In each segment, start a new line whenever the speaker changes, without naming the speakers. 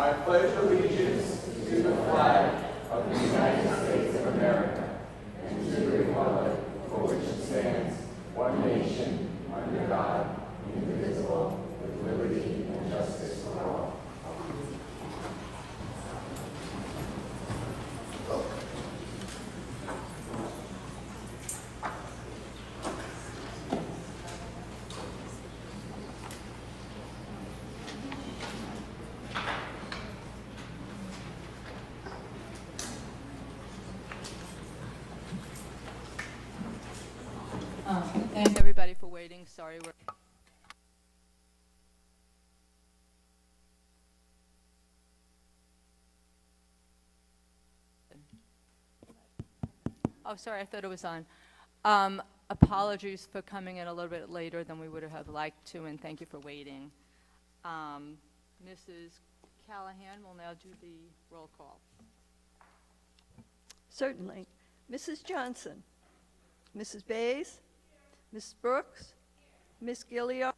I pledge allegiance to the flag of the United States of America and to the republic for which it stands, one nation, under God, indivisible, with liberty and justice for all.
Thank everybody for waiting. Sorry, we're oh, sorry, I thought it was on. Apologies for coming in a little bit later than we would have liked to, and thank you for waiting. Mrs. Callahan will now do the roll call.
Certainly. Mrs. Johnson. Mrs. Bays. Ms. Brooks. Ms. Gilliard.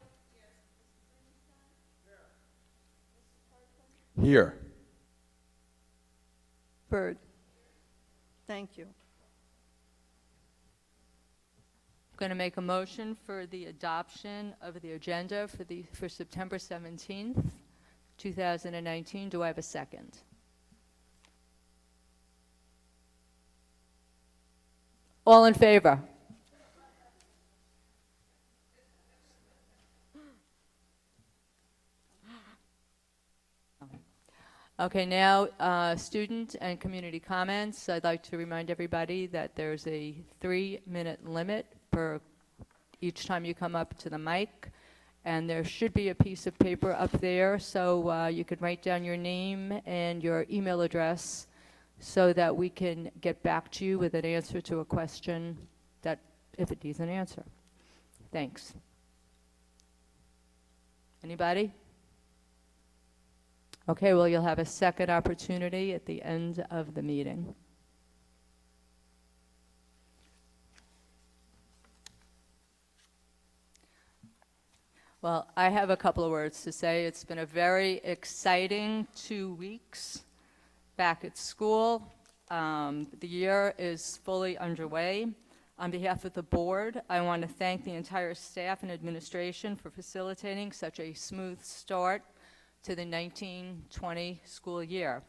Here.
Bird. Thank you.
I'm going to make a motion for the adoption of the agenda for September 17th, 2019. Do I have a second? All in favor? Okay, now student and community comments. I'd like to remind everybody that there's a 3-minute limit per each time you come up to the mic, and there should be a piece of paper up there so you could write down your name and your email address so that we can get back to you with an answer to a question that if it needs an answer. Thanks. Anybody? Okay, well, you'll have a second opportunity at the end of the meeting. Well, I have a couple of words to say. It's been a very exciting 2 weeks back at school. The year is fully underway. On behalf of the board, I want to thank the entire staff and administration for facilitating such a smooth start to the 1920 school year.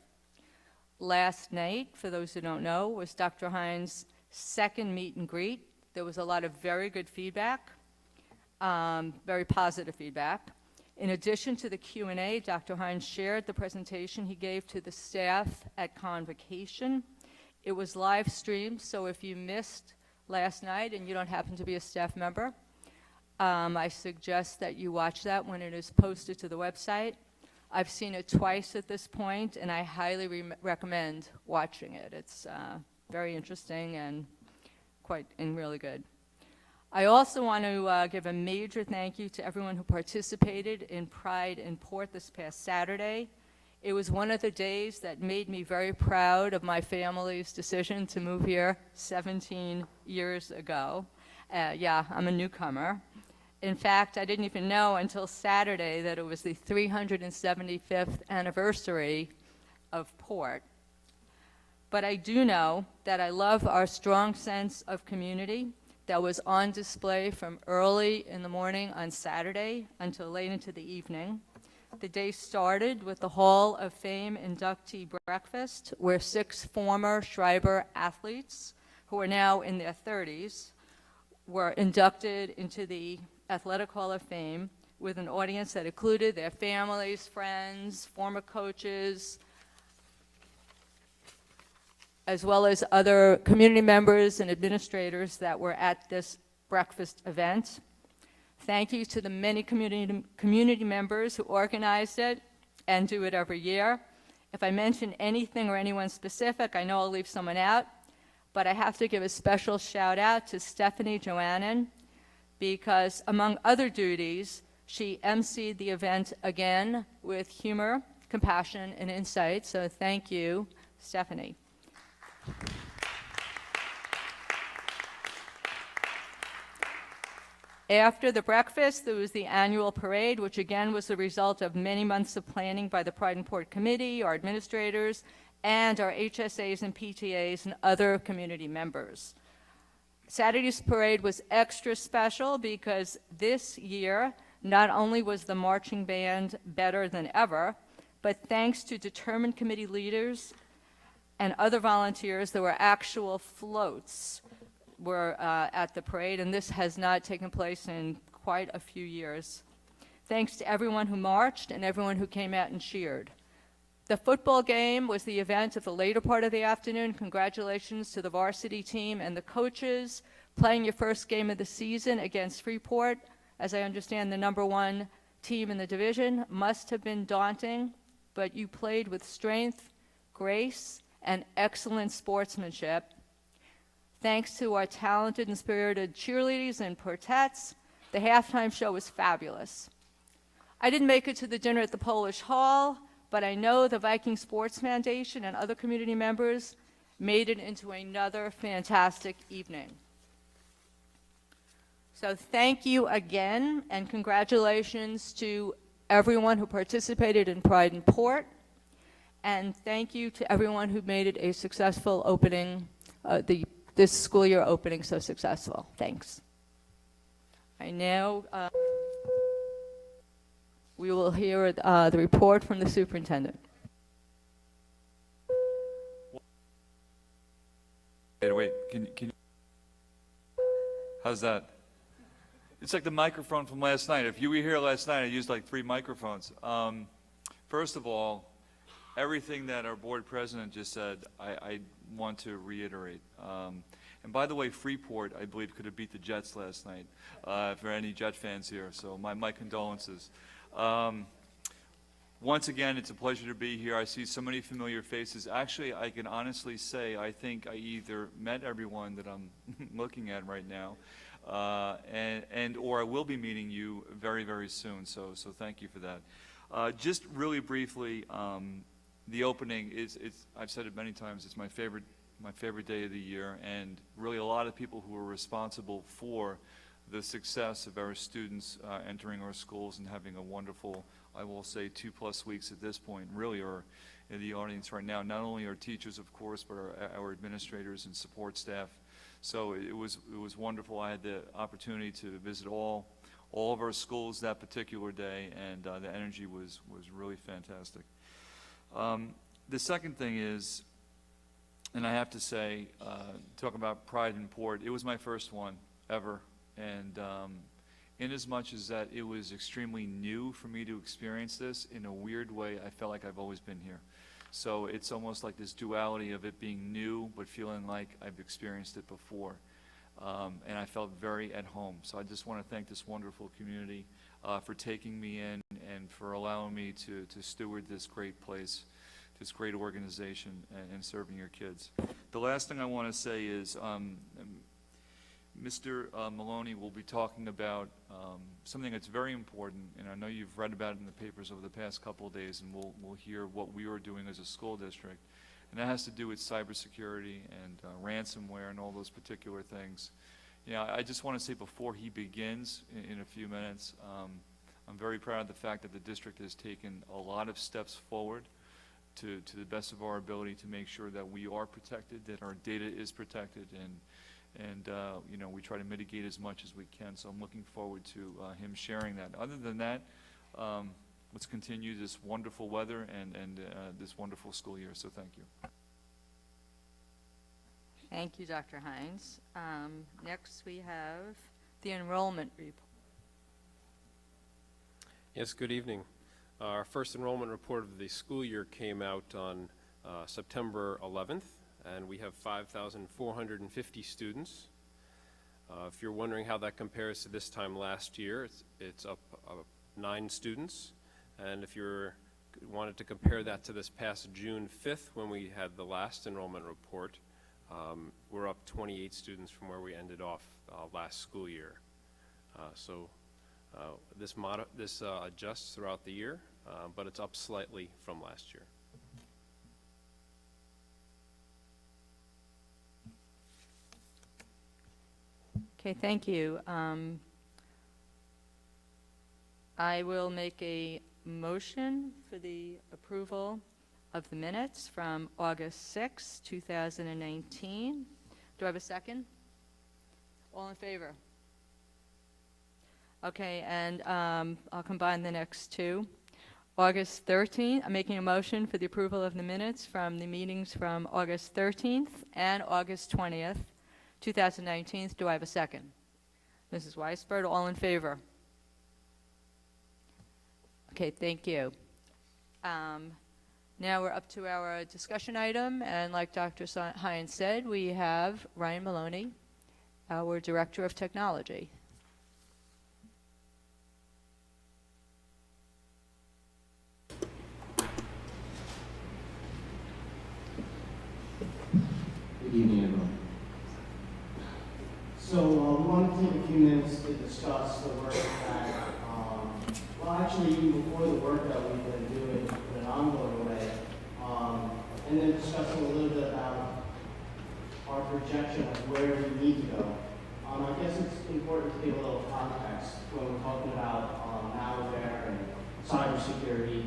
Last night, for those who don't know, was Dr. Hines' second meet and greet. There was a lot of very good feedback, very positive feedback. In addition to the Q&A, Dr. Hines shared the presentation he gave to the staff at Convocation. It was live streamed, so if you missed last night and you don't happen to be a staff member, I suggest that you watch that when it is posted to the website. I've seen it twice at this point, and I highly recommend watching it. It's very interesting and really good. I also want to give a major thank you to everyone who participated in Pride in Port this past Saturday. It was one of the days that made me very proud of my family's decision to move here 17 years ago. Yeah, I'm a newcomer. In fact, I didn't even know until Saturday that it was the 375th anniversary of Port. But I do know that I love our strong sense of community that was on display from early in the morning on Saturday until late into the evening. The day started with the Hall of Fame inductee breakfast, where 6 former Schreiber athletes, who are now in their 30s, were inducted into the Athletic Hall of Fame with an audience that included their families, friends, former coaches, as well as other community members and administrators that were at this breakfast event. Thank you to the many community members who organized it and do it every year. If I mention anything or anyone specific, I know I'll leave someone out, but I have to give a special shout out to Stephanie Joannan, because among other duties, she emceed the event again with humor, compassion, and insight. So thank you, Stephanie. After the breakfast, there was the annual parade, which again was the result of many months of planning by the Pride and Port Committee, our administrators, and our HSAs and PTAs and other community members. Saturday's parade was extra special because this year, not only was the marching band better than ever, but thanks to determined committee leaders and other volunteers, there were actual floats were at the parade, and this has not taken place in quite a few years. Thanks to everyone who marched and everyone who came out and cheered. The football game was the event of the later part of the afternoon. Congratulations to the varsity team and the coaches playing your first game of the season against Freeport. As I understand, the #1 team in the division must have been daunting, but you played with strength, grace, and excellent sportsmanship. Thanks to our talented and spirited cheerleaders and quartets, the halftime show was fabulous. I didn't make it to the dinner at the Polish Hall, but I know the Viking Sports Foundation and other community members made it into another fantastic evening. So thank you again, and congratulations to everyone who participated in Pride and Port, and thank you to everyone who made it a successful opening, this school year opening so successful. Thanks. I now, we will hear the report from the superintendent.
Wait, can you, how's that? It's like the microphone from last night. If you were here last night, I used like 3 microphones. First of all, everything that our board president just said, I want to reiterate. And by the way, Freeport, I believe, could have beat the Jets last night, for any Jet fans here, so my condolences. Once again, it's a pleasure to be here. I see so many familiar faces. Actually, I can honestly say I think I either met everyone that I'm looking at right now, or I will be meeting you very, very soon, so thank you for that. Just really briefly, the opening is, I've said it many times, it's my favorite day of the year, and really a lot of people who are responsible for the success of our students entering our schools and having a wonderful, I will say, 2+ weeks at this point, really are in the audience right now. Not only our teachers, of course, but our administrators and support staff. So it was wonderful. I had the opportunity to visit all of our schools that particular day, and the energy was really fantastic. The second thing is, and I have to say, talk about Pride and Port, it was my first one ever, and in as much as that it was extremely new for me to experience this, in a weird way, I felt like I've always been here. So it's almost like this duality of it being new, but feeling like I've experienced it before. And I felt very at home. So I just want to thank this wonderful community for taking me in and for allowing me to steward this great place, this great organization, and serving your kids. The last thing I want to say is Mr. Maloney will be talking about something that's very important, and I know you've read about it in the papers over the past couple of days, and we'll hear what we are doing as a school district. And that has to do with cybersecurity and ransomware and all those particular things. You know, I just want to say before he begins in a few minutes, I'm very proud of the fact that the district has taken a lot of steps forward to the best of our ability to make sure that we are protected, that our data is protected, and you know, we try to mitigate as much as we can. So I'm looking forward to him sharing that. Other than that, let's continue this wonderful weather and this wonderful school year. So thank you.
Thank you, Dr. Hines. Next, we have the enrollment report.
Yes, good evening. Our first enrollment report of the school year came out on September 11th, and we have 5,450 students. If you're wondering how that compares to this time last year, it's up 9 students. And if you wanted to compare that to this past June 5th, when we had the last enrollment report, we're up 28 students from where we ended off last school year. This adjusts throughout the year, but it's up slightly from last year.
Okay, thank you. I will make a motion for the approval of the minutes from August 6, 2019. Do I have a second? All in favor? Okay, and I'll combine the next two. August 13th, I'm making a motion for the approval of the minutes from the meetings from August 13th and August 20th, 2019. Do I have a second? Mrs. Weisbert, all in favor? Okay, thank you. Now we're up to our discussion item, and like Dr. Hines said, we have Ryan Maloney, our Director of Technology.
Good evening, everyone. So we want to take a few minutes to discuss the work that, well, actually, even before the work that we've been doing in an ongoing way, and then discussing a little bit about our projection of where we need to go. I guess it's important to give a little context when we're talking about malware and cybersecurity.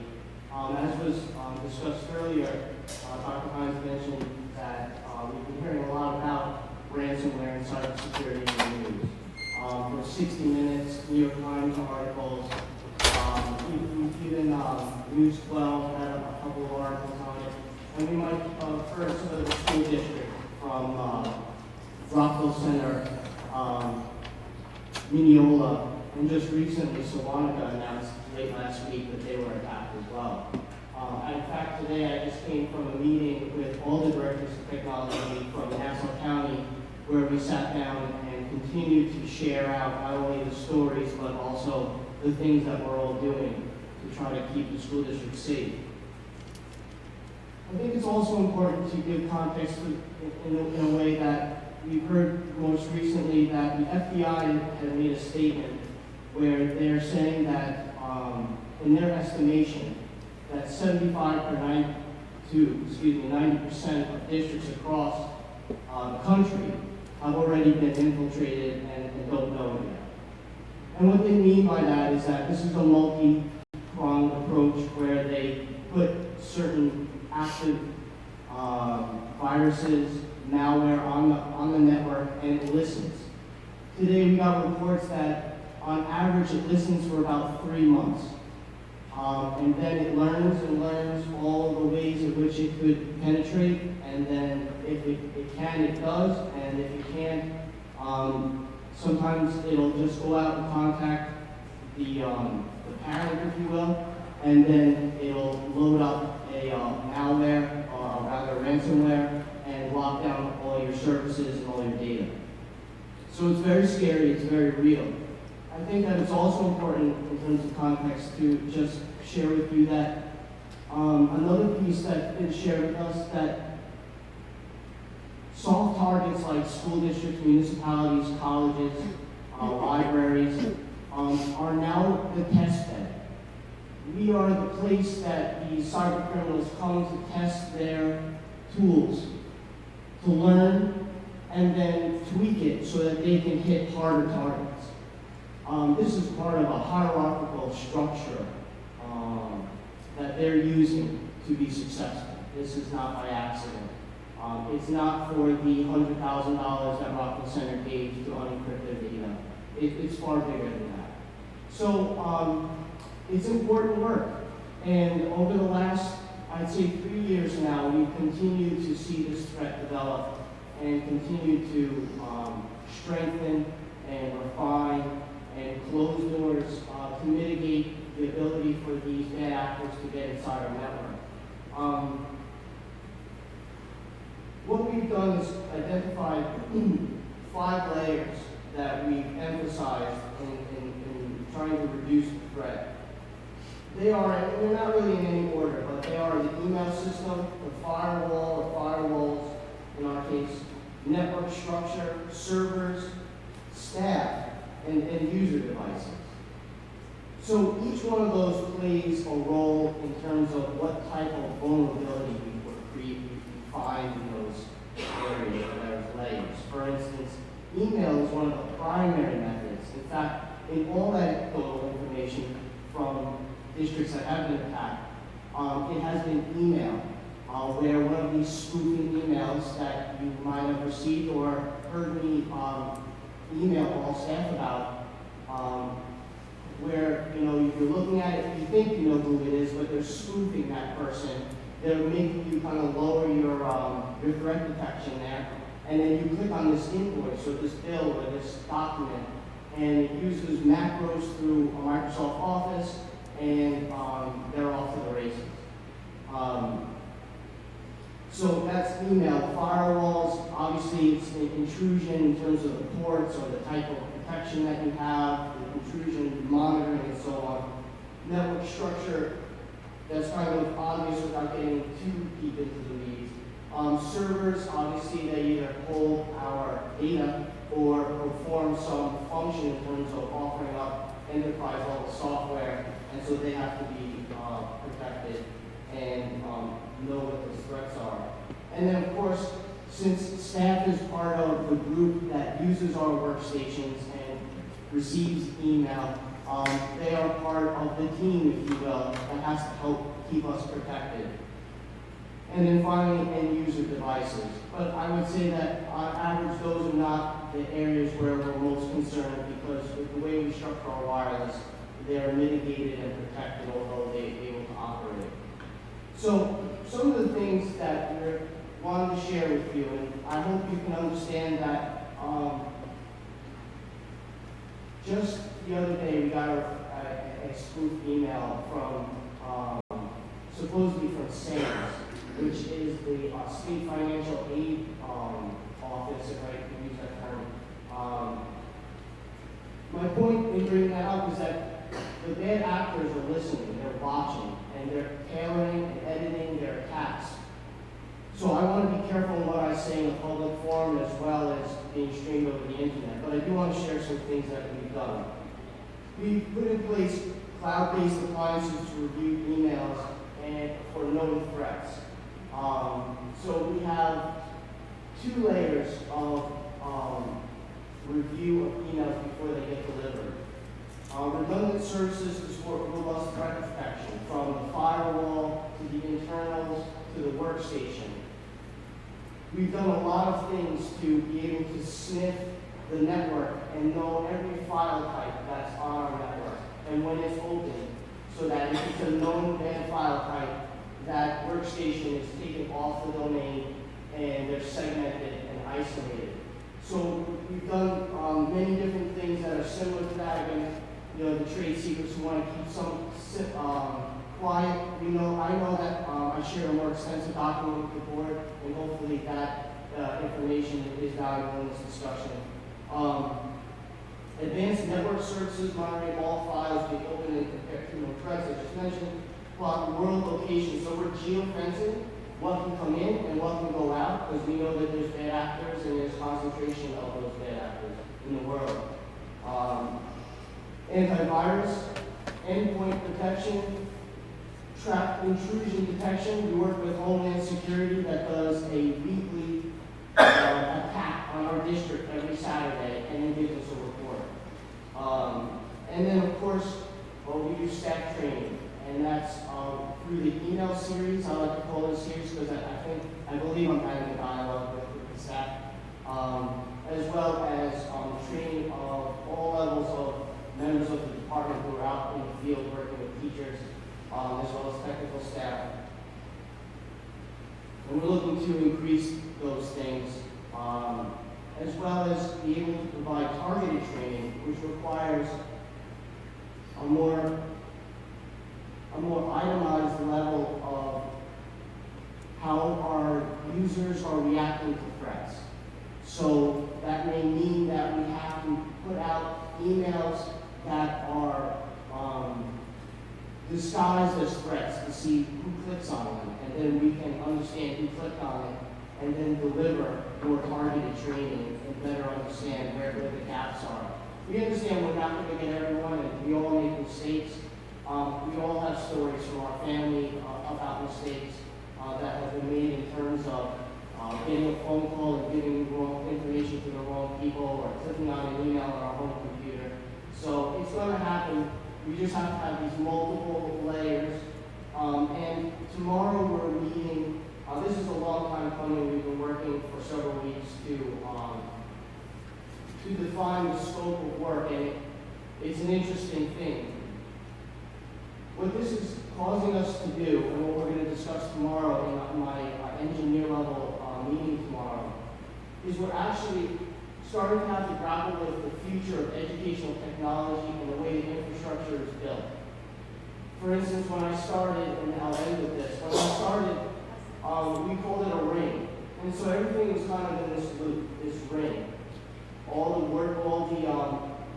As was discussed earlier, Dr. Hines mentioned that we've been hearing a lot about ransomware and cybersecurity in the news. For 60 Minutes, New York Times articles, even News 12 had a couple of articles on it. And we might first go to the school district from Rockville Center, Mineola, and just recently Sewanca announced late last week that they were attacked as well. In fact, today I just came from a meeting with all the directors of technology from Nassau County, where we sat down and continued to share out not only the stories, but also the things that we're all doing to try to keep the school district safe. I think it's also important to give context in a way that we've heard most recently that the FBI has made a statement where they're saying that in their estimation that 90% of districts across the country have already been infiltrated and don't know it yet. And what they mean by that is that this is a multi-pronged approach where they put certain active viruses, malware on the network, and it listens. Today we got reports that on average it listens for about 3 months. And then it learns and learns all the ways in which it could penetrate, and then if it can, it does, and if it can't, sometimes it'll just go out and contact the parent, if you will, and then it'll load up a malware, or rather ransomware, and lock down all your services and all your data. So it's very scary, it's very real. I think that it's also important in terms of context to just share with you that another piece that's been shared with us, that soft targets like school districts, municipalities, colleges, libraries are now the test bed. We are the place that these cyber criminals come to test their tools, to learn and then tweak it so that they can hit harder targets. This is part of a hierarchical structure that they're using to be successful. This is not by accident. It's not for the $100,000 that Rockville Center gave to unencrypt their data. It's far bigger than that. So it's important work. And over the last, I'd say 3 years now, we've continued to see this threat develop and continue to strengthen and refine and close doors to mitigate the ability for these bad actors to get inside our network. What we've done is identified 5 layers that we've emphasized in trying to reduce the threat. They are, and they're not really in any order, but they are the email system, the firewall or firewalls in our case, network structure, servers, staff, and user devices. So each one of those plays a role in terms of what type of vulnerability we find in those areas, those layers. For instance, email is one of the primary methods. In fact, in all that total information, from districts that have been attacked, it has been email, where one of these spoofing emails that you might have received or heard me email all staff about, where, you know, you're looking at it, you think you know who it is, but they're spoofing that person. They're making you kind of lower your threat detection there. And then you click on this invoice or this bill or this document, and it uses macros through Microsoft Office, and they're off to the races. So that's email. Firewalls, obviously it's an intrusion in terms of the ports or the type of protection that you have, the intrusion monitoring and so on. Network structure, that's kind of obvious without getting too deep into the weeds. Servers, obviously they either hold our data or perform some function in terms of offering up enterprise level software, and so they have to be protected and know what those threats are. And then of course, since staff is part of the group that uses our workstations and receives email, they are part of the team, if you will, that has to help keep us protected. And then finally, end user devices. But I would say that on average, those are not the areas where we're most concerned, because with the way we structure our wireless, they are mitigated and protected, although they're able to operate. So some of the things that we wanted to share with you, and I hope you can understand that just the other day we got a spoof email from, supposedly from SAMS, which is the State Financial Aid Office, if I can use that term. My point in bringing that up is that the bad actors are listening, they're watching, and they're tailoring and editing their attacks. So I want to be careful in what I say in a public forum as well as being streamed over the internet, but I do want to share some things that we've done. We've put in place cloud-based appliances to review emails and for known threats. So we have 2 layers of review of emails before they get delivered. Redundant services to support robust threat protection, from the firewall to the internals to the workstation. We've done a lot of things to be able to sniff the network and know every file type that's on our network and when it's open, so that if it's a known bad file type, that workstation is taken off the domain and they're segmented and isolated. So we've done many different things that are similar to that. Again, you know, the trade secrets who want to keep some quiet. I know that I share a more extensive document with the board, and hopefully that information is valuable in this discussion. Advanced network services monitoring all files being open and compared to threats, I just mentioned. Block world location, so we're geofencing what can come in and what can go out, because we know that there's bad actors and there's concentration of those bad actors in the world. Antivirus, endpoint protection, trap intrusion detection. We work with Homeland Security that does a weekly attack on our district every Saturday and then gives us a report. And then of course, we do staff training. And that's through the email series. I like to call it a series because I believe I'm having a dialogue with the staff, as well as training of all levels of members of the department who are out in the field working with teachers, as well as technical staff. And we're looking to increase those things, as well as be able to provide targeted training, which requires a more itemized level of how our users are reacting to threats. So that may mean that we have to put out emails that are disguised as threats to see who clicks on them, and then we can understand who clicked on it, and then deliver more targeted training and better understand where the gaps are. We understand we're not going to get everyone, and we all make mistakes. We all have stories from our family about mistakes that have been made in terms of getting a phone call and giving wrong information to the wrong people, or clicking on an email on our home computer. So it's going to happen We just have to have these multiple layers. And tomorrow we're meeting, this is a long time coming, we've been working for several weeks to define the scope of work, and it's an interesting thing. What this is causing us to do, and what we're going to discuss tomorrow in my engineer level meeting tomorrow, is we're actually starting to have to grapple with the future of educational technology and the way the infrastructure is built. For instance, when I started, and I'll end with this, when I started, we called it a ring. And so everything was kind of in this loop, this ring. All the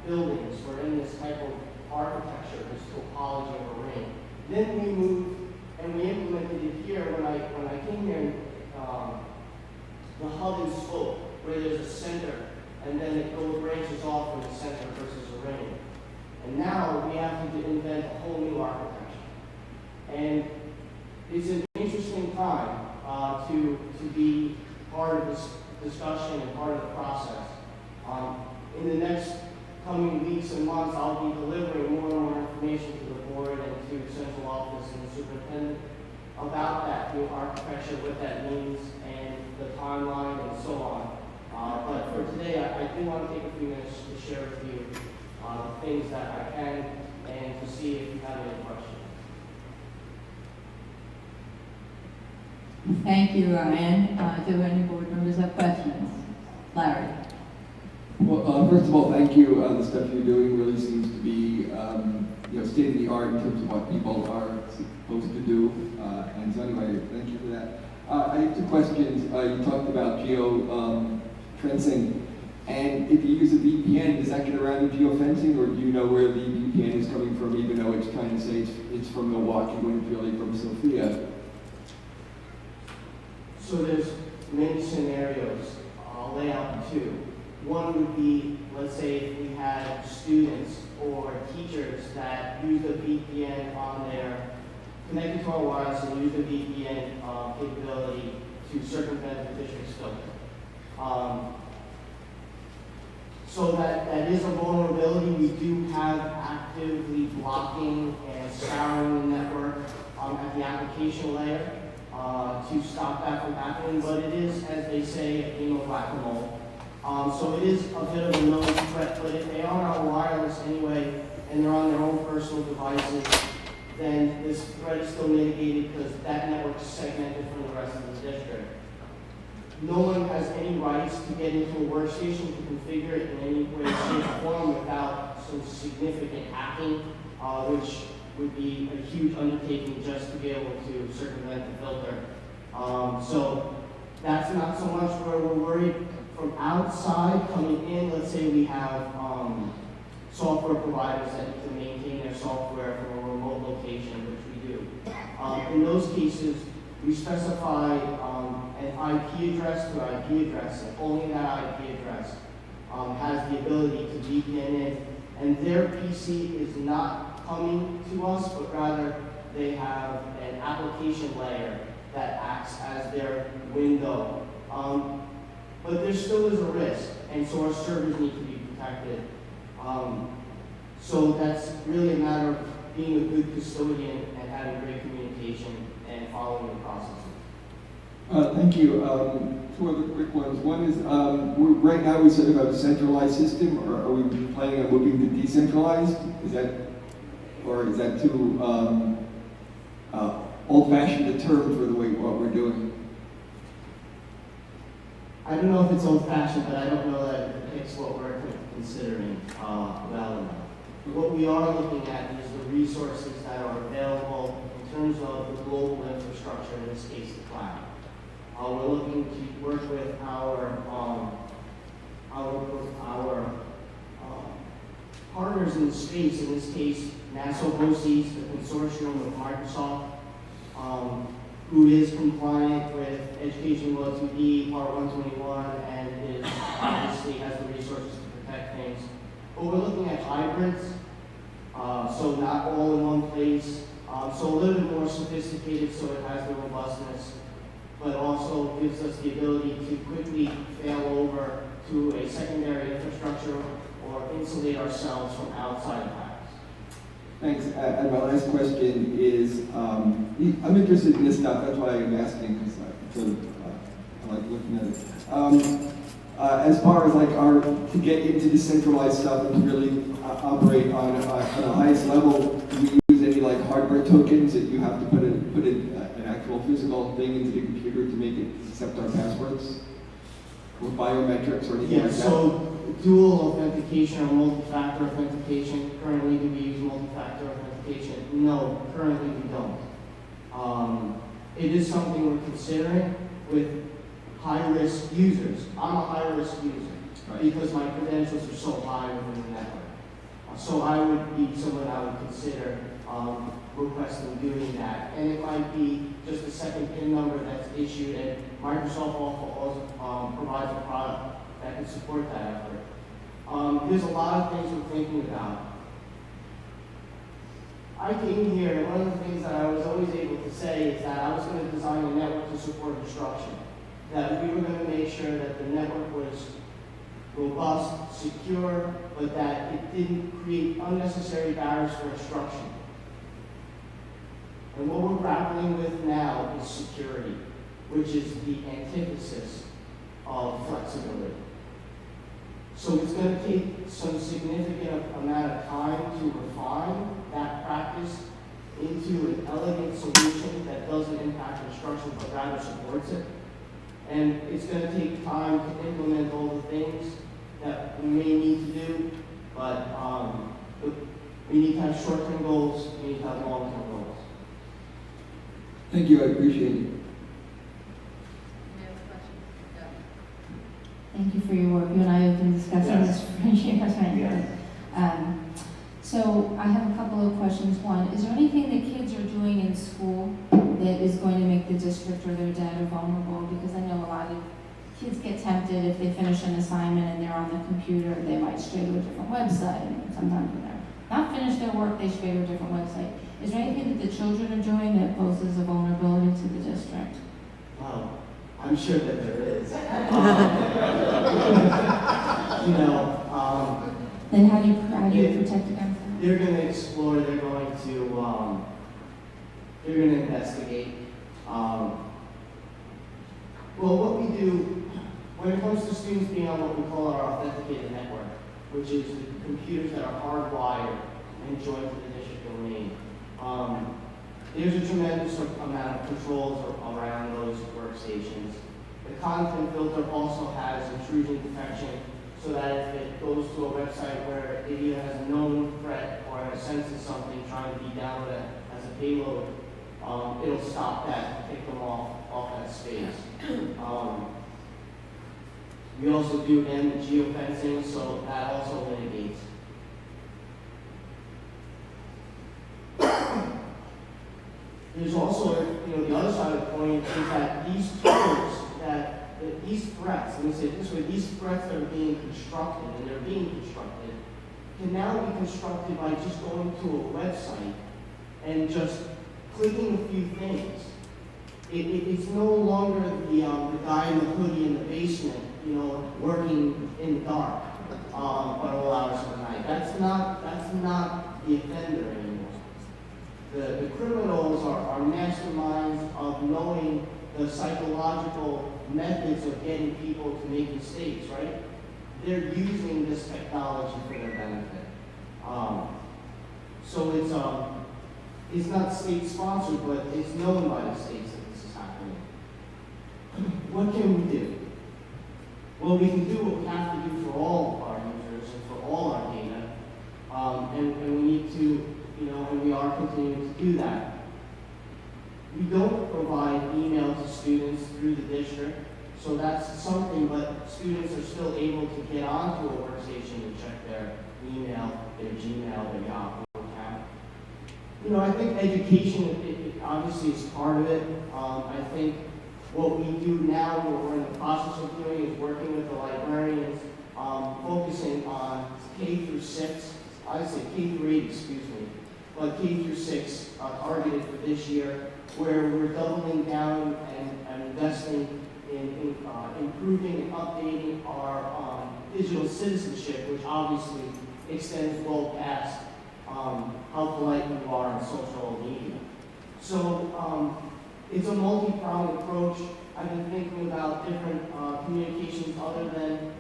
buildings were in this type of architecture, this topology of a ring. Then we moved and we implemented it here when I came here, the hub and spoke, where there's a center and then it goes branches off from the center versus a ring. And now we have to invent a whole new architecture. And it's an interesting time to be part of this discussion and part of the process. In the next coming weeks and months, I'll be delivering more and more information to the board and to the central office and the superintendent about that new architecture, what that means, and the timeline and so on. But for today, I do want to take a few minutes to share with you things that I can and to see if you have any questions.
Thank you, Ryan. Do any board members have questions? Larry.
Well, first of all, thank you. The stuff you're doing really seems to be, state of the art in terms of what people are supposed to do. And so anyway, thank you for that. I have two questions. You talked about geo-fencing. And if you use a VPN, does that get around the geofencing, or do you know where the VPN is coming from, even though it's trying to say it's from Milwaukee when it's really from Sophia?
So there's many scenarios. I'll lay out two. One would be, let's say if we had students or teachers that use the VPN on their, connected to our wireless and use the VPN capability to circumvent the district's filter. So that is a vulnerability. We do have actively blocking and scouring the network at the application layer to stop that from happening, but it is, as they say, a game of whack-a-mole. So it is a bit of a known threat, but if they are on wireless anyway, and they're on their own personal devices, then this threat is still mitigated because that network is segmented from the rest of the district. No one has any rights to get into a workstation to configure it in any way, shape, or form without some significant hacking, which would be a huge undertaking just to be able to circumvent the filter. So that's not so much where we're worried. From outside coming in, let's say we have software providers that need to maintain their software from a remote location, which we do. In those cases, we specify an IP address to IP address, and only that IP address has the ability to VPN in, and their PC is not coming to us, but rather they have an application layer that acts as their window. But there still is a risk, and so our servers need to be protected. So that's really a matter of being a good custodian and having great communication and following the processes.
Thank you. Two other quick ones. One is, right now we sort of have a centralized system, or are we planning on moving to decentralized? Is that too old-fashioned a term for the way what we're doing?
I don't know if it's old-fashioned, but I don't know that it depicts what we're considering well enough. What we are looking at is the resources that are available in terms of the global infrastructure, in this case, the cloud. We're looking to work with our partners in the space, in this case, NASA HOSIS, the consortium with Microsoft, who is compliant with Education Law 2D, Part 121, and is obviously has the resources to protect things. But we're looking at hybrids, so not all in one place, so a little bit more sophisticated so it has the robustness, but also gives us the ability to quickly fail over to a secondary infrastructure or insulate ourselves from outside attacks.
Thanks. And my last question is, I'm interested in this stuff. That's why I'm asking, because I like looking at it. As far as like to get into decentralized stuff and to really operate on the highest level, do we use any like hardware tokens that you have to put an actual physical thing into the computer to make it accept our passwords? Or biometrics or anything like that?
So dual authentication or multi-factor authentication, currently do we use multi-factor authentication? No, currently we don't. It is something we're considering with high-risk users. I'm a high-risk user because my credentials are so high within the network. So I would be someone I would consider requesting doing that. And it might be just a second PIN number that's issued, and Microsoft also provides a product that can support that effort. There's a lot of things we're thinking about. I came here, and one of the things that I was always able to say is that I was going to design a network to support instruction. That we were going to make sure that the network was robust, secure, but that it didn't create unnecessary barriers for instruction. And what we're grappling with now is security, which is the antithesis of flexibility. So it's going to take some significant amount of time to refine that practice into an elegant solution that doesn't impact instruction but rather supports it. And it's going to take time to implement all the things that we may need to do, but we need to have short-term goals, we need to have long-term goals.
Thank you, I appreciate it.
Thank you for your work. You and I have been discussing this for years, right?
Yes.
So I have a couple of questions. One, is there anything that kids are doing in school that is going to make the district or their data vulnerable? Because I know a lot of kids get tempted if they finish an assignment and they're on the computer, they might stray to a different website. And sometimes when they're not finished their work, they stray to a different website. Is there anything that the children are doing that poses a vulnerability to the district?
Well, I'm sure that there is.
Then how do you protect against that?
They're going to explore. They're going to investigate. Well, what we do when it comes to students being on what we call our authenticated network, which is the computers that are hardwired and joined to the district domain. There's a tremendous amount of controls around those workstations. The content filter also has intrusion detection, so that if it goes to a website where it either has a known threat or senses something trying to be downloaded as a payload, it'll stop that and take them off that space. We also do geofencing, so that also mitigates. There's also, the other side of the coin is that these tools, these threats, let me say it this way, these threats that are being constructed, and they're being constructed, can now be constructed by just going to a website and just clicking a few things. It's no longer the guy in the hoodie in the basement, working in the dark at all hours of the night. That's not the offender anymore. The criminals are masterminds of knowing the psychological methods of getting people to make mistakes, right? They're using this technology for their benefit. So it's not state-sponsored, but it's known by the states that this is happening. What can we do? Well, we can do what we have to do for all our users and for all our data, and we need to, and we are continuing to do that. We don't provide email to students through the district, so that's something, but students are still able to get onto a workstation and check their email, their Gmail, their Yahoo account. I think education, it obviously is part of it. I think what we do now, what we're in the process of doing, is working with the librarians, focusing on K through 6, I say K through 8, excuse me, but K through 6 targeted for this year, where we're doubling down and investing in improving and updating our digital citizenship, which obviously extends well past helpful So it's a multi-pronged approach. I've been thinking about different communications other than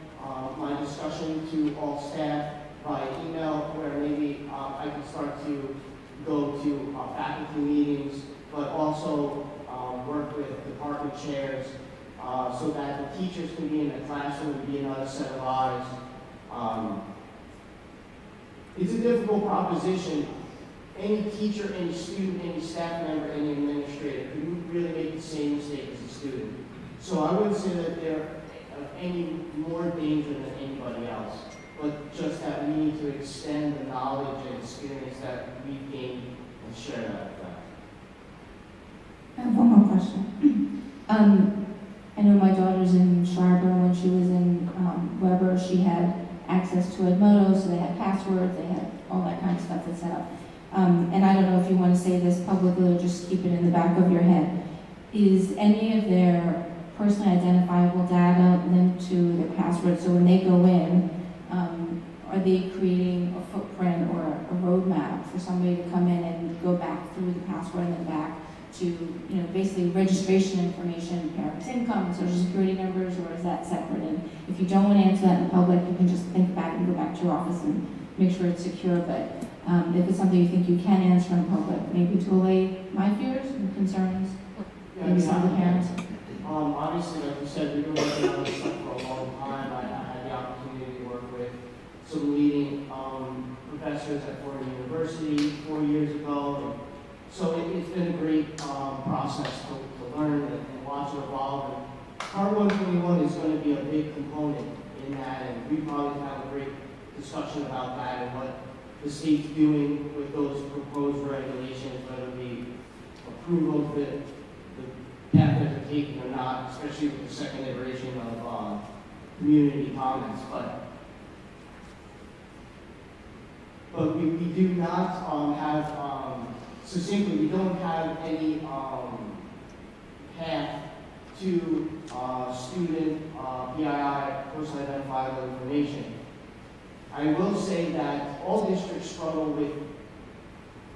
my discussion to all staff by email, where maybe I can start to go to faculty meetings, but also work with department chairs so that the teachers can be in the classroom and be another set of eyes. It's a difficult proposition. Any teacher, any student, any staff member, any administrator could really make the same mistake as a student. So I wouldn't say that they're any more danger than anybody else, but just that we need to extend the knowledge and experience that we've gained and share that with them.
I have one more question. I know my daughter's in Sharber. When she was in Weber, she had access to Edmodo, so they had passwords, they had all that kind of stuff that's set up. And I don't know if you want to say this publicly or just keep it in the back of your head. Is any of their personally identifiable data linked to their password? So when they go in, are they creating a footprint or a roadmap for somebody to come in and go back through the password and then back to, basically registration information, parents' income, social security numbers, or is that separate? And if you don't want to answer that in public, you can just think back and go back to your office and make sure it's secure. But if it's something you think you can answer in public, maybe to allay my fears and concerns, maybe some of the parents.
Obviously, like you said, we've been working on this stuff for a long time. I had the opportunity to work with some leading professors at Fordham University 4 years ago. And so it's been a great process to learn and watch it evolve. And Part 121 is going to be a big component in that, and we probably have a great discussion about that and what the state's doing with those proposed regulations, whether it be approval of the path that they're taking or not, especially with the second iteration of community comments. But we do not have, succinctly, we don't have any path to student PII, personally identifiable information. I will say that all districts struggle with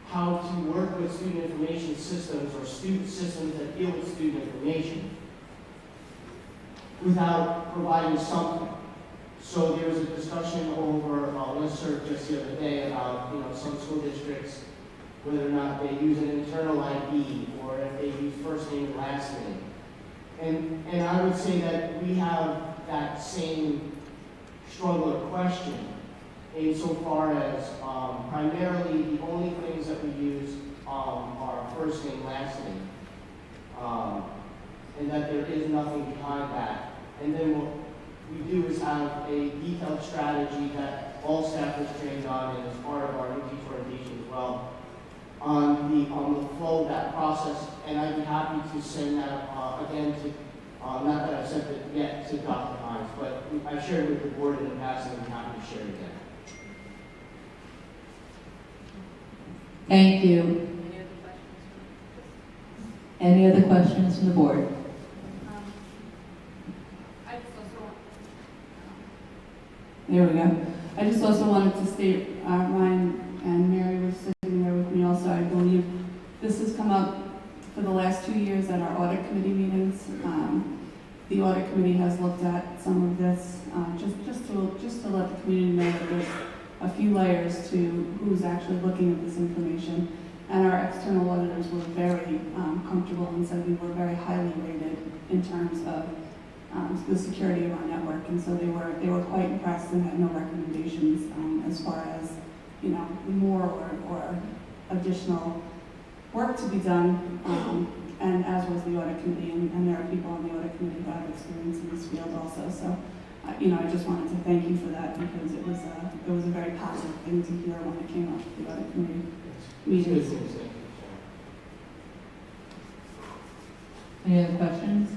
how to work with student information systems or student systems that deal with student information without providing something. So there was a discussion over listserv just the other day about some school districts, whether or not they use an internal ID or if they use first name and last name. And I would say that we have that same struggle or question insofar as primarily the only things that we use are first name, last name, and that there is nothing behind that. And then what we do is have a detailed strategy that all staff is trained on and is part of our new teacher orientation as well on the flow of that process. And I'd be happy to send that again to, not that I've sent it yet to Dr. Hines, but I've shared with the board in the past and I'm happy to share it again.
Thank you. Any other questions from the board?
There we go. I just also wanted to state, Ryan and Mary were sitting there with me also. I believe this has come up for the last 2 years at our audit committee meetings. The audit committee has looked at some of this, just to let the community know that there's a few layers to who's actually looking at this information. And our external auditors were very comfortable and said we were very highly rated in terms of the security of our network, and so they were quite impressed and had no recommendations as far as more or additional work to be done. And as was the audit committee, and there are people on the audit committee who have experience in this field also. So, I just wanted to thank you for that because it was a very positive thing to hear when it came up to the audit committee meetings.
Any other questions?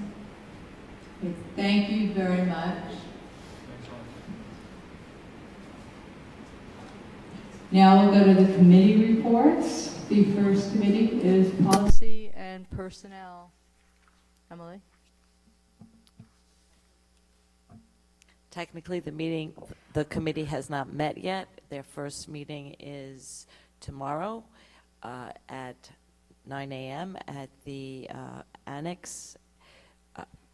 Okay, thank you very much. Now we'll go to the committee reports. The first committee is
Policy and Personnel. Emily?
Technically, the committee has not met yet. Their first meeting is tomorrow at 9 a.m. at the annex.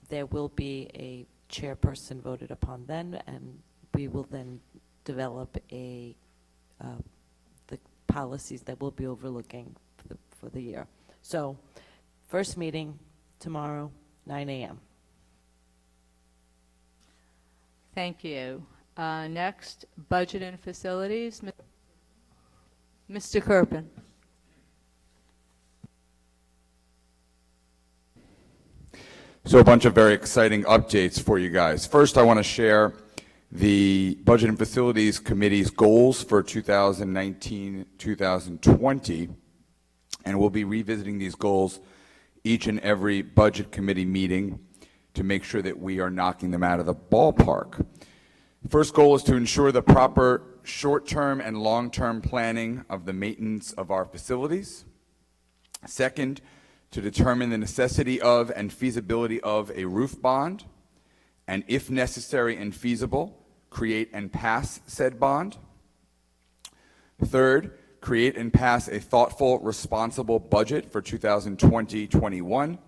There will be a chairperson voted upon then, and we will then develop the policies that we'll be overlooking for the year. So, first meeting tomorrow, 9 a.m.
Thank you. Next, budget and facilities. Mr. Kerpen.
So a bunch of very exciting updates for you guys. First, I want to share the Budget and Facilities Committee's goals for 2019-2020, and we'll be revisiting these goals each and every Budget Committee meeting to make sure that we are knocking them out of the ballpark. First goal is to ensure the proper short-term and long-term planning of the maintenance of our facilities. Second, to determine the necessity of and feasibility of a roof bond, and if necessary and feasible, create and pass said bond. Third, create and pass a thoughtful, responsible budget for 2020-21,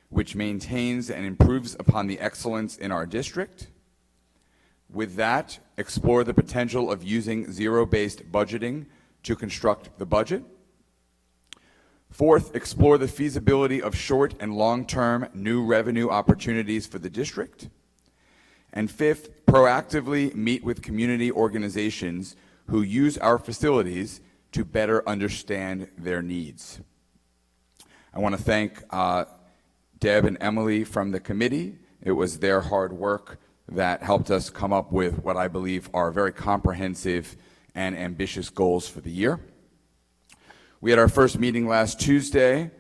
which maintains and improves upon the excellence in our district. With that, explore the potential of using zero-based budgeting to construct the budget. Fourth, explore the feasibility of short and long-term new revenue opportunities for the district. And fifth, proactively meet with community organizations who use our facilities to better understand their needs. I want to thank Deb and Emily from the committee. It was their hard work that helped us come up with what I believe are very comprehensive and ambitious goals for the year. We had our first meeting last Tuesday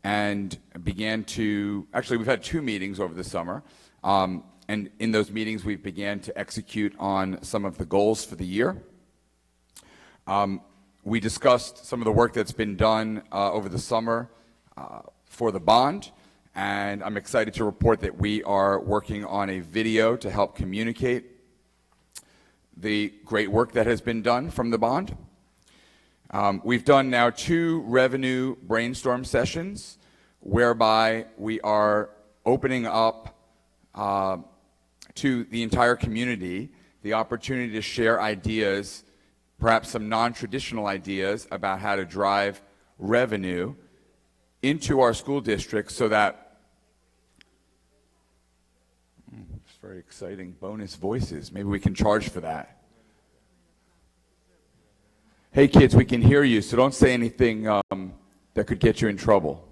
and actually we've had 2 meetings over the summer, and in those meetings we began to execute on some of the goals for the year. We discussed some of the work that's been done over the summer for the bond, and I'm excited to report that we are working on a video to help communicate the great work that has been done from the bond. We've done now 2 revenue brainstorm sessions whereby we are opening up to the entire community the opportunity to share ideas, perhaps some non-traditional ideas about how to drive revenue into our school districts so that it's very exciting bonus voices. Maybe we can charge for that. Hey kids, we can hear you, so don't say anything that could get you in trouble.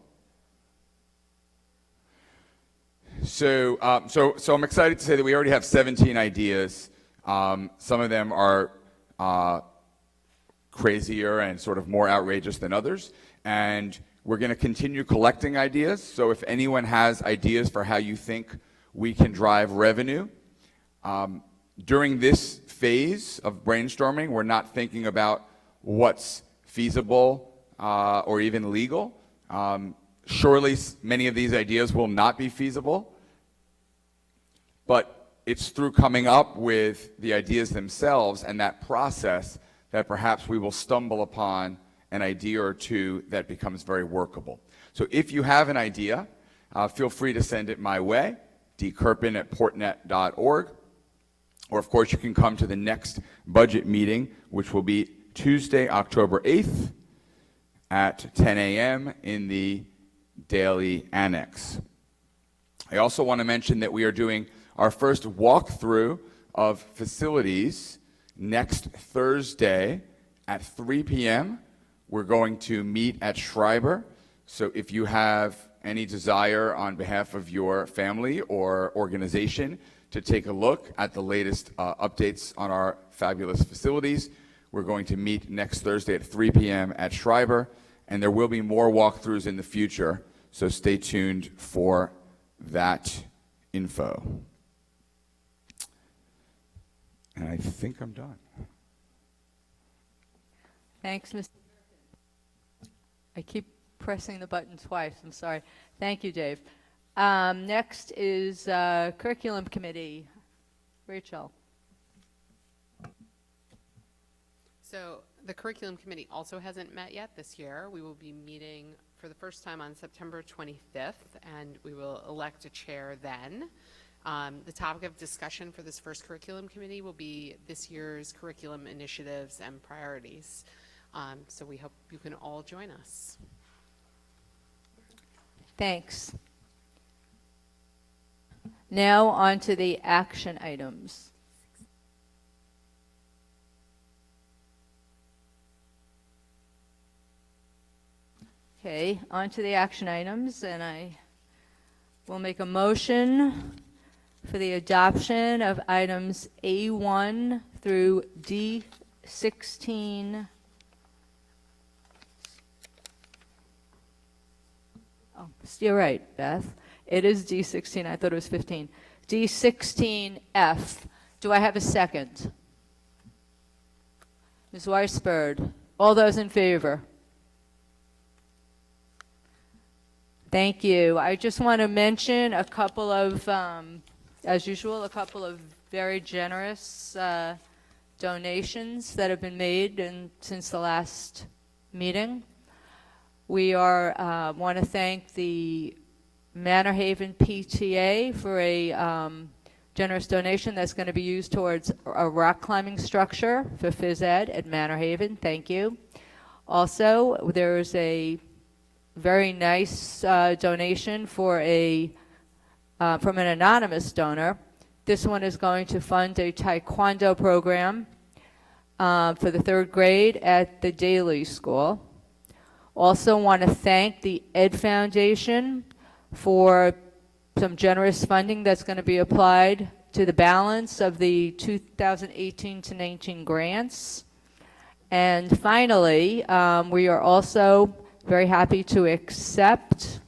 So I'm excited to say that we already have 17 ideas. Some of them are crazier and sort of more outrageous than others, and we're going to continue collecting ideas. So if anyone has ideas for how you think we can drive revenue, during this phase of brainstorming, we're not thinking about what's feasible or even legal. Surely many of these ideas will not be feasible, but it's through coming up with the ideas themselves and that process that perhaps we will stumble upon an idea or 2 that becomes very workable. So if you have an idea, feel free to send it my way, dkerpen@portnet.org, or of course you can come to the next budget meeting, which will be Tuesday, October 8th at 10 a.m. in the Daily Annex. I also want to mention that we are doing our first walkthrough of facilities next Thursday at 3 p.m. We're going to meet at Schreiber. So if you have any desire on behalf of your family or organization to take a look at the latest updates on our fabulous facilities, we're going to meet next Thursday at 3 p.m. at Schreiber, and there will be more walkthroughs in the future, so stay tuned for that info. And I think I'm done.
Thanks, Mr. I keep pressing the button twice. I'm sorry. Thank you, Dave. Next is Curriculum Committee. Rachel.
So The curriculum committee also hasn't met yet this year. We will be meeting for the first time on September 25th, and we will elect a chair then. The topic of discussion for this first curriculum committee will be this year's curriculum initiatives and priorities. So we hope you can all join us.
Thanks. Now on to the action items. Okay, on to the action items, and I will make a motion for the adoption of items A1 through D16. Oh, you're right, Beth. It is D16. I thought it was 15. D16F. Do I have a second? Ms. Weisberg. All those in favor? Thank you. I just want to mention a couple of, as usual, a couple of very generous donations that have been made since the last meeting. We want to thank the Manor Haven PTA for a generous donation that's going to be used towards a rock climbing structure for phys ed at Manor Haven. Thank you. Also, there's a very nice donation for from an anonymous donor. This one is going to fund a taekwondo program for the 3rd grade at the Daly School. Also want to thank the Ed Foundation for some generous funding that's going to be applied to the balance of the 2018 to 19 grants. And finally, we are also very happy to accept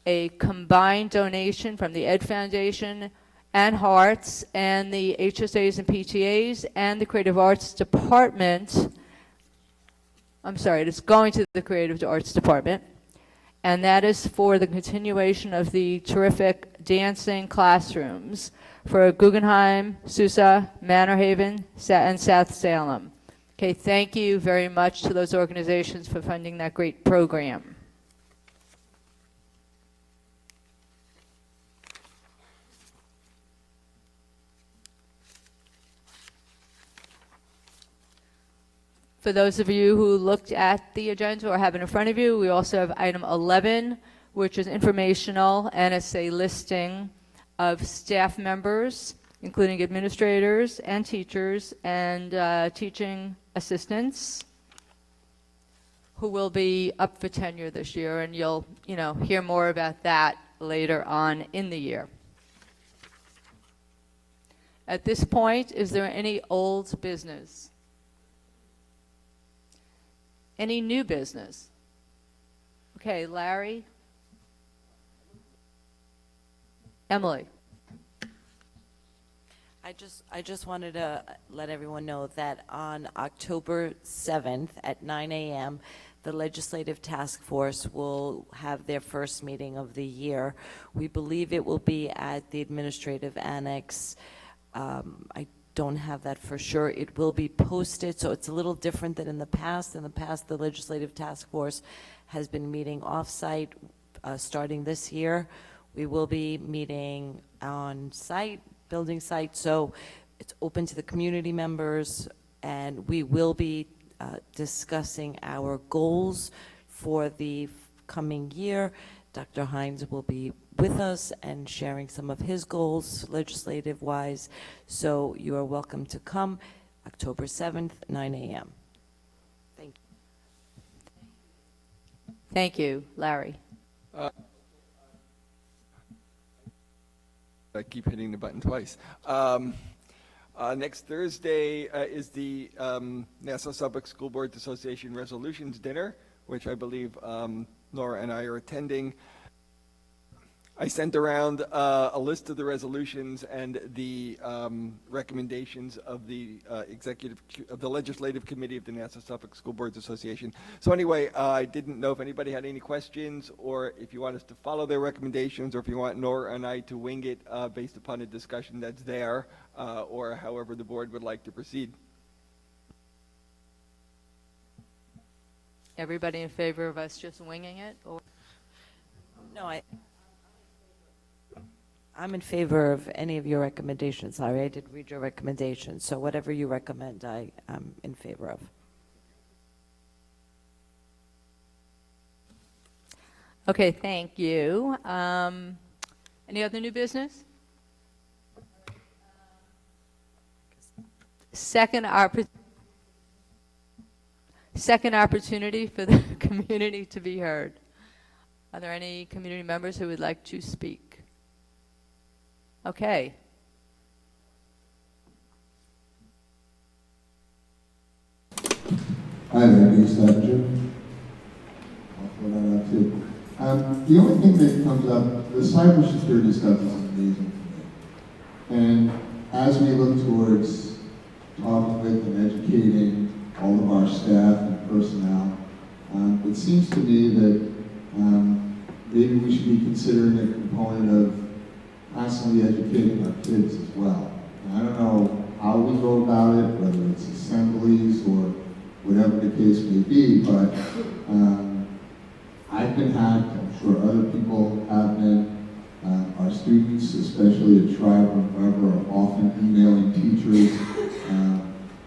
a combined donation from the Ed Foundation and Hearts and the HSAs and PTAs and the Creative Arts Department. I'm sorry, it's going to the Creative Arts Department. And that is for the continuation of the terrific dancing classrooms for Guggenheim, Sousa, Manor Haven, and South Salem. Okay, thank you very much to those organizations for funding that great program. For those of you who looked at the agenda or have it in front of you, we also have item 11, which is informational, and it's a listing of staff members, including administrators and teachers and teaching assistants who will be up for tenure this year, and you'll hear more about that later on in the year. At this point, is there any old business? Any new business? Okay, Larry? Emily?
I just wanted to let everyone know that on October 7th at 9 a.m., the Legislative Task Force will have their first meeting of the year. We believe it will be at the Administrative Annex. I don't have that for sure. It will be posted, so it's a little different than in the past. In the past, the Legislative Task Force has been meeting off-site starting this year. We will be meeting on-site, building site, so it's open to the community members, and we will be discussing our goals for the coming year. Dr. Hines will be with us and sharing some of his goals legislative-wise, so you are welcome to come October 7th, 9 a.m. Thank you.
Thank you. Larry?
I keep hitting the button twice. Next Thursday is the Nassau Suffolk School Boards Association Resolutions Dinner, which I believe Nora and I are attending. I sent around a list of the resolutions and the recommendations of the Legislative Committee of the Nassau Suffolk School Boards Association. So anyway, I didn't know if anybody had any questions, or if you want us to follow their recommendations, or if you want Nora and I to wing it based upon a discussion that's there, or however the board would like to proceed.
Everybody in favor of us just winging it? Or
No, I'm in favor of any of your recommendations. Sorry, I did read your recommendations, so whatever you recommend, I am in favor of.
Okay, thank you. Any other new business? Second opportunity for the community to be heard. Are there any community members who would like to speak? Okay.
Hi there, Bruce Jim. I'll throw that out too. The only thing that comes up, the cybersecurity stuff is amazing to me. And as we look towards talking with and educating all of our staff and personnel, it seems to me that maybe we should be considering a component of constantly educating our kids as well. And I don't know how we go about it, whether it's assemblies or whatever the case may be, but I've been hacked, I'm sure other people have been. Our students, especially at Schreiber and Weber, are often emailing teachers.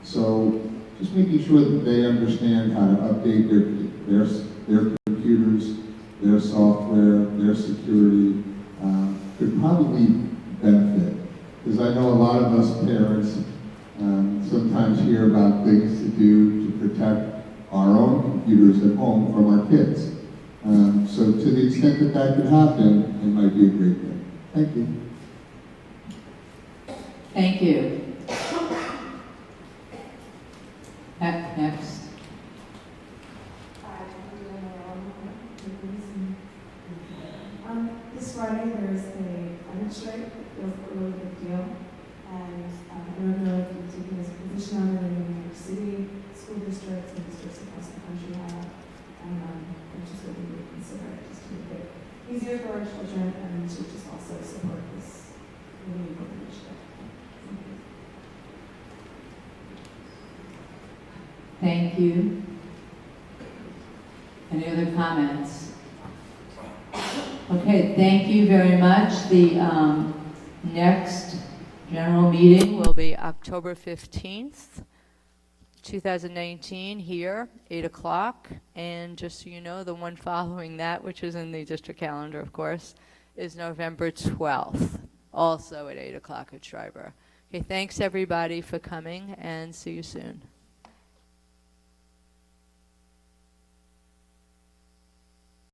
So just making sure that they understand how to update their computers, their software, their security, could probably benefit. Because I know a lot of us parents sometimes hear about things to do to protect our own computers at home from our kids. So to the extent that that could happen, it might be a great thing. Thank you.
Thank you. Next.
This Friday there is a climate strike. It feels a really big deal. And I don't know if you've taken this position on it in New York City, school districts and districts across the country have. And I'm just hoping you would consider it just to make it easier for our children and to just also support this really important initiative.
Thank you. Any other comments? Okay, thank you very much. The next general meeting
will be October 15th, 2019, here, 8 o'clock. And just so you know, the one following that, which is in the district calendar, of course, is November 12th, also at 8 o'clock at Schreiber. Okay, thanks everybody for coming, and see you soon.